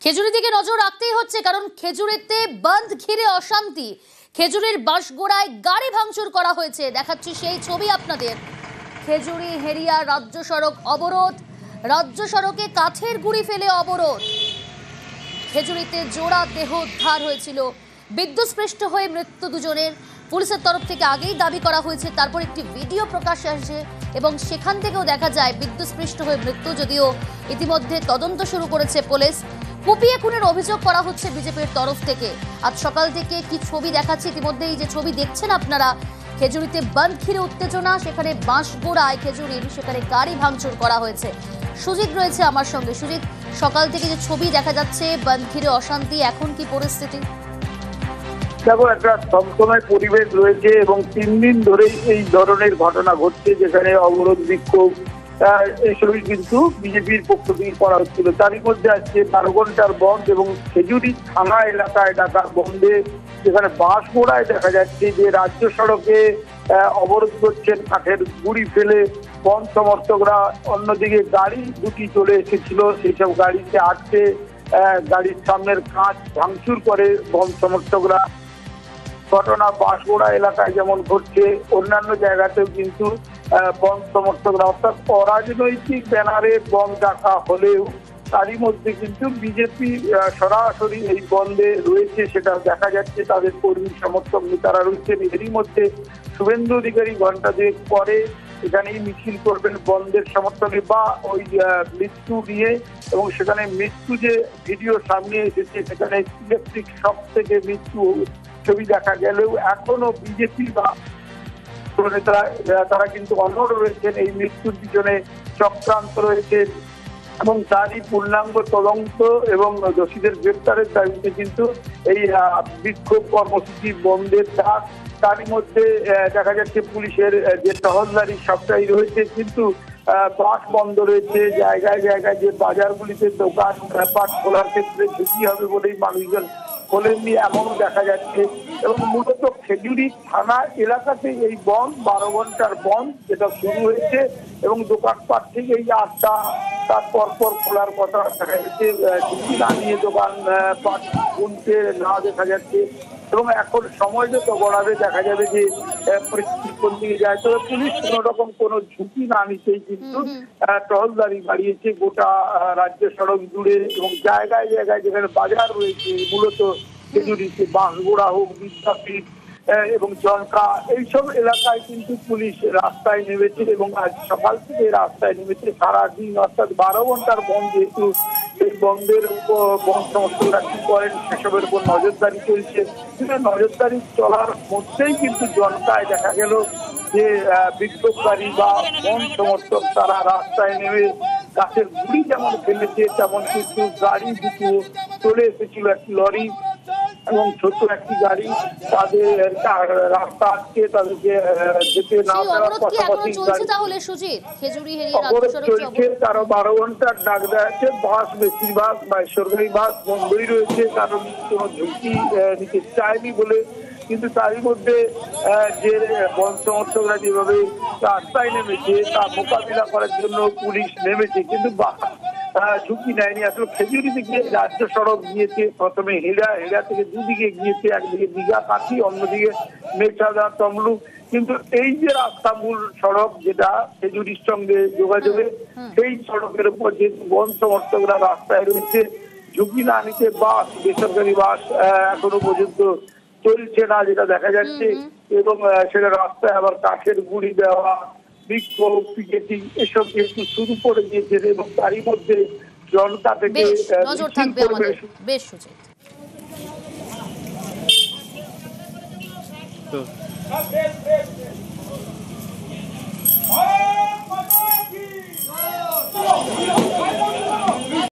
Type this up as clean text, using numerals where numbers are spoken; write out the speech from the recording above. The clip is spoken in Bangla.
খেজুরি দিকে নজর রাখতেই হচ্ছে, কারণ খেজুরিতে বন্ধ ঘিরে অশান্তি। খেজুরির বাঁশগোড়ায় গাড়ি ভাঙচুর করা হয়েছে, দেখাচ্ছি সেই ছবি আপনাদের। খেজুরি হেরিয়া রাজ্য সড়ক অবরোধ, রাজ্য সড়কে কাঠের গুঁড়ি ফেলে অবরোধ। খেজুরিতে জোড়া দেহ উদ্ধার হয়েছিল, বিদ্যুৎস্পৃষ্ট হয়ে মৃত্যু দুজনের। পুলিশের তরফ থেকে আগেই দাবি করা হয়েছে, তারপর একটি ভিডিও প্রকাশ্যে আসে এবং সেখান থেকেও দেখা যায় বিদ্যুৎস্পৃষ্ট হয়ে মৃত্যু। যদিও ইতিমধ্যে তদন্ত শুরু করেছে পুলিশ। কুপিয়ে খুনের অভিযোগ করা হচ্ছে বিজেপির তরফ থেকে। আজ সকাল থেকে কি ছবি দেখাচ্ছে, ইতিমধ্যে এই যে ছবি দেখছেন আপনারা, খেজুরিতে বন্ধ ঘিরে উত্তেজনা, সেখানে বাঁশগোড়ায় খেজুরির সেখানে গাড়ি ভাঙচুর করা হয়েছে। সুজিত রয়েছে আমার সঙ্গে। সুজিত, সকাল থেকে যে ছবি দেখা যাচ্ছে, বন্ধ ঘিরে অশান্তি, এখন কি পরিস্থিতি? দেখো, একটা থমথমে পরিবেশ রয়েছে এবং 3 দিন ধরেই এই ধরনের ঘটনা ঘটছে, যেখানে অবরোধ বিক্ষোভ এসবই কিন্তু বিজেপির পক্ষ থেকে করা হচ্ছিল। তারই মধ্যে আজকে 12 ঘন্টার বন্ধ এবং খেজুরি থানা এলাকায় ডাকা বন্ধে, যেখানে বাঁশগোড়ায় দেখা যাচ্ছে যে রাজ্য সড়কে অবরোধ করছেন কাঠের গুঁড়ি ফেলে বন্ধ সমর্থকরা। অন্যদিকে গাড়ি দুটি চলে এসেছিল, সেই সব গাড়িতে আটকে গাড়ির সামনের কাঁচ ভাঙচুর করে বন্ধ সমর্থকরা। ঘটনা বাঁশগোড়া এলাকায় যেমন ঘটছে, অন্যান্য জায়গাতেও কিন্তু বন্ধ সমর্থকরা, অর্থাৎ অরাজনৈতিক ব্যানারে বন্ধ ডাকা হলেও তারই মধ্যে কিন্তু বিজেপি সরাসরি এই বন্ধে রয়েছে, সেটা দেখা যাচ্ছে। তাদের কর্মী সমর্থক নেতারা রয়েছেন। এরই মধ্যে শুভেন্দু অধিকারী ঘন্টা 2 পরে এখানেই মিছিল করবেন বন্ধের সমর্থনে বা ওই মৃত্যু নিয়ে। এবং সেখানে মৃত্যু যে ভিডিও সামনে এসেছে, সেখানে ইলেকট্রিক শক থেকে মৃত্যু ছবি দেখা গেলেও এখনো বিজেপি বা নেতারা তারা কিন্তু অনড় রয়েছেন। এই মৃত্যুর পিছনে চক্রান্ত রয়েছে এবং তারই পূর্ণাঙ্গ তদন্ত এবং দোষীদের গ্রেপ্তারের দাবিতে কিন্তু এই বিক্ষোভ কর্মসূচি বন্ধের ডাক। তারই মধ্যে দেখা যাচ্ছে পুলিশের যে টহলদারি সবটাই রয়েছে, কিন্তু বাস বন্ধ রয়েছে। জায়গায় জায়গায় যে বাজারগুলিতে দোকান পাট খোলার ক্ষেত্রে ঝুঁকি হবে বলেই মানুষজন বলেননি, এমনও দেখা যাচ্ছে। এবং মূলত খেজুরি থানা এলাকাতে এই বন্ধ 12 ঘন্টার বন্ধ যেটা শুরু হয়েছে এবং দোকানপাট থেকে এই 8টা তার পরপর খোলার কথা দেখা যাচ্ছে। ঝুঁকি না নিয়ে দোকান পাট কিনতে না দেখা যাচ্ছে এবং এখন সময় যত গড়াবে দেখা যাবে যে পরিস্থিতি কোন দিকে যায়। তবে পুলিশ কোন রকম কোনো ঝুঁকি না নিতেই কিন্তু টহলদারি বাড়িয়েছে গোটা রাজ্য সড়ক জুড়ে এবং জায়গায় জায়গায় যেখানে বাজার রয়েছে, মূলত খেজুরিতে বাঁশগোড়া হোক, বিদ্যাপীঠ এবং জনকা, এইসব এলাকায় কিন্তু পুলিশ রাস্তায় নেমেছে এবং আজ সকাল থেকে রাস্তায় নেমেছে সারাদিন। অর্থাৎ 12 ঘন্টার বন্ধ, যেহেতু এই বন্ধের বন্ধ সমর্থকরা কি করেন সেসবের উপর নজরদারি চলছে। কিন্তু নজরদারি চলার মধ্যেই কিন্তু জনতায় দেখা গেল যে বিক্ষোভকারী বা বন্ধ সমর্থক তারা রাস্তায় নেমে গাছের গুঁড়ি যেমন ফেলেছে, তেমন কিন্তু গাড়ি দুটো চলে এসেছিল, একটি লরি এবং ছোট্ট একটি গাড়ি। তাদের রাস্তা আটকে তাদেরকে যেতে না দেওয়ার পাশাপাশি অবরোধ চলছে। তারও 12 ঘন্টার ডাক দেওয়া আছে। বাস বেশিরভাগ বেসরকারি বাস বন্ধই রয়েছে, কারণ কোনো ঝুঁকি নিতে চায়নি বলে। কিন্তু তারই মধ্যে যে বন্ধ সমর্থকরা যেভাবে রাস্তায় নেমেছে তা মোকাবিলা করার জন্য পুলিশ নেমেছে, কিন্তু ঝুঁকি নেয়নি। আসলে খেজুরি থেকে রাজ্য সড়ক গিয়েছে, প্রথমে হেরা থেকে দুদিকে গিয়েছে, একদিকে দীঘা কাঠি, অন্যদিকে মেঘাদা তমলুক। কিন্তু এই যে রাস্তা মূল সড়ক যেটা খেজুরির সঙ্গে যোগাযোগে, সেই সড়কের উপর যে বন্ধ সমর্থকরা রাস্তায় রয়েছে, ঝুঁকি না নিতে বাস, বেসরকারি বাস এখনো পর্যন্ত চলছে না যেটা দেখা যাচ্ছে। এবং সেটা রাস্তায় আবার কাঠের গুঁড়ি দেওয়া, বিক্ষোভ, পিকেটিং এসব কিন্তু শুরু করে দিয়েছে এবং তারই মধ্যে জনতা থেকে নজর থাকবে আমাদের। বেশ সুজিত।